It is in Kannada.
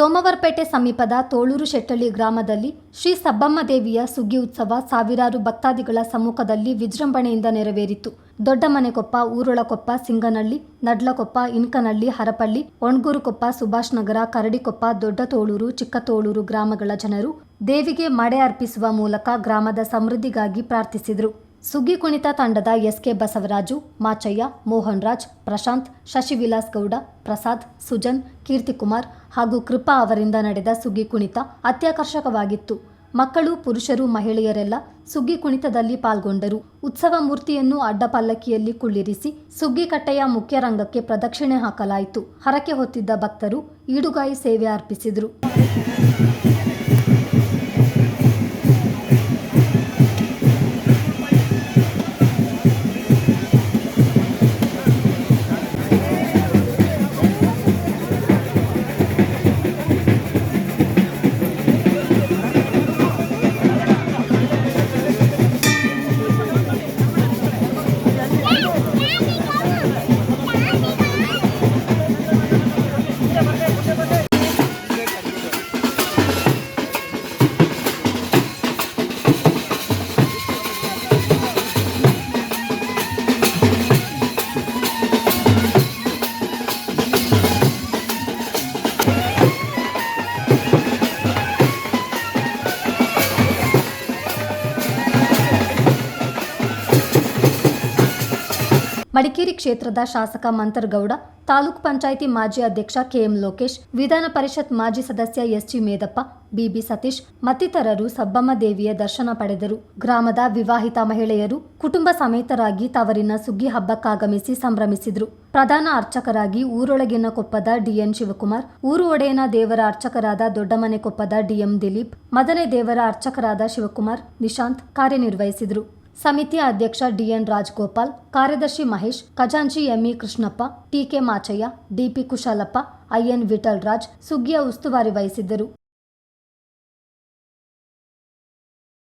ಸೋಮವಾರಪೇಟೆ ಸಮೀಪದ ತೋಳೂರು ಶೆಟ್ಟಳ್ಳಿ ಗ್ರಾಮದಲ್ಲಿ ಶ್ರೀ ಸಬ್ಬಮ್ಮ ದೇವಿಯ ಸುಗ್ಗಿ ಉತ್ಸವ ಸಾವಿರಾರು ಭಕ್ತಾದಿಗಳ ಸಮ್ಮುಖದಲ್ಲಿ ವಿಜೃಂಭಣೆಯಿಂದ ನೆರವೇರಿತು. ದೊಡ್ಡಮನೆಕೊಪ್ಪ, ಊರೊಳಕೊಪ್ಪ, ಸಿಂಗನಹಳ್ಳಿ, ನಡ್ಲಕೊಪ್ಪ, ಇನ್ಕನಹಳ್ಳಿ, ಹರಪಳ್ಳಿ, ಒಣಗೂರುಕೊಪ್ಪ, ಸುಭಾಷ್ ನಗರ, ಕರಡಿಕೊಪ್ಪ, ದೊಡ್ಡತೋಳೂರು, ಚಿಕ್ಕತೋಳೂರು ಗ್ರಾಮಗಳ ಜನರು ದೇವಿಗೆ ಮಡೆ ಅರ್ಪಿಸುವ ಮೂಲಕ ಗ್ರಾಮದ ಸಮೃದ್ಧಿಗಾಗಿ ಪ್ರಾರ್ಥಿಸಿದರು. ಸುಗ್ಗಿ ಕುಣಿತ ತಂಡದ ಎಸ್.ಕೆ. ಬಸವರಾಜು, ಮಾಚಯ್ಯ, ಮೋಹನ್ ರಾಜ್, ಪ್ರಶಾಂತ್, ಶಶಿವಿಲಾಸ್ ಗೌಡ, ಪ್ರಸಾದ್, ಸುಜನ್, ಕೀರ್ತಿಕುಮಾರ್ ಹಾಗೂ ಕೃಪಾ ಅವರಿಂದ ನಡೆದ ಸುಗ್ಗಿ ಕುಣಿತ ಅತ್ಯಾಕರ್ಷಕವಾಗಿತ್ತು. ಮಕ್ಕಳು, ಪುರುಷರು, ಮಹಿಳೆಯರೆಲ್ಲ ಸುಗ್ಗಿ ಕುಣಿತದಲ್ಲಿ ಪಾಲ್ಗೊಂಡರು. ಉತ್ಸವ ಮೂರ್ತಿಯನ್ನು ಅಡ್ಡಪಲ್ಲಕ್ಕಿಯಲ್ಲಿ ಕುಳ್ಳಿರಿಸಿ ಸುಗ್ಗಿಕಟ್ಟೆಯ ಮುಖ್ಯ ರಂಗಕ್ಕೆ ಪ್ರದಕ್ಷಿಣೆ ಹಾಕಲಾಯಿತು. ಹರಕೆ ಹೊತ್ತಿದ್ದ ಭಕ್ತರು ಈಡುಗಾಯಿ ಸೇವೆ ಅರ್ಪಿಸಿದರು. ಮಡಿಕೇರಿ ಕ್ಷೇತ್ರದ ಶಾಸಕ ಮಂತರಗೌಡ, ತಾಲೂಕು ಪಂಚಾಯಿತಿ ಮಾಜಿ ಅಧ್ಯಕ್ಷ ಕೆಎಂ ಲೋಕೇಶ್, ವಿಧಾನ ಪರಿಷತ್ ಮಾಜಿ ಸದಸ್ಯ ಎಸ್ಜಿ ಮೇದಪ್ಪ, ಬಿಬಿ ಸತೀಶ್ ಮತ್ತಿತರರು ಸಬ್ಬಮ್ಮ ದೇವಿಯ ದರ್ಶನ ಪಡೆದರು. ಗ್ರಾಮದ ವಿವಾಹಿತ ಮಹಿಳೆಯರು ಕುಟುಂಬ ಸಮೇತರಾಗಿ ತವರಿನ ಸುಗ್ಗಿ ಹಬ್ಬಕ್ಕಾಗಮಿಸಿ ಸಂಭ್ರಮಿಸಿದರು. ಪ್ರಧಾನ ಅರ್ಚಕರಾಗಿ ಊರೊಳಗಿನ ಕೊಪ್ಪದ ಡಿಎನ್ ಶಿವಕುಮಾರ್, ಊರು ಒಡೆಯನ ದೇವರ ಅರ್ಚಕರಾದ ದೊಡ್ಡಮನೆಕೊಪ್ಪದ ಡಿಎಂ ದಿಲೀಪ್, ಮದನೆ ದೇವರ ಅರ್ಚಕರಾದ ಶಿವಕುಮಾರ್, ನಿಶಾಂತ್ ಕಾರ್ಯನಿರ್ವಹಿಸಿದರು. ಸಮಿತಿಯ ಅಧ್ಯಕ್ಷ ಡಿಎನ್ ರಾಜಗೋಪಾಲ್, ಕಾರ್ಯದರ್ಶಿ ಮಹೇಶ್, ಖಜಾಂಚಿ ME Krishnappa, TK Machaiah, DP Kushalappa, IN Vithal Raj ಸುಗ್ಗಿಯ ಉಸ್ತುವಾರಿ ವಹಿಸಿದ್ದರು.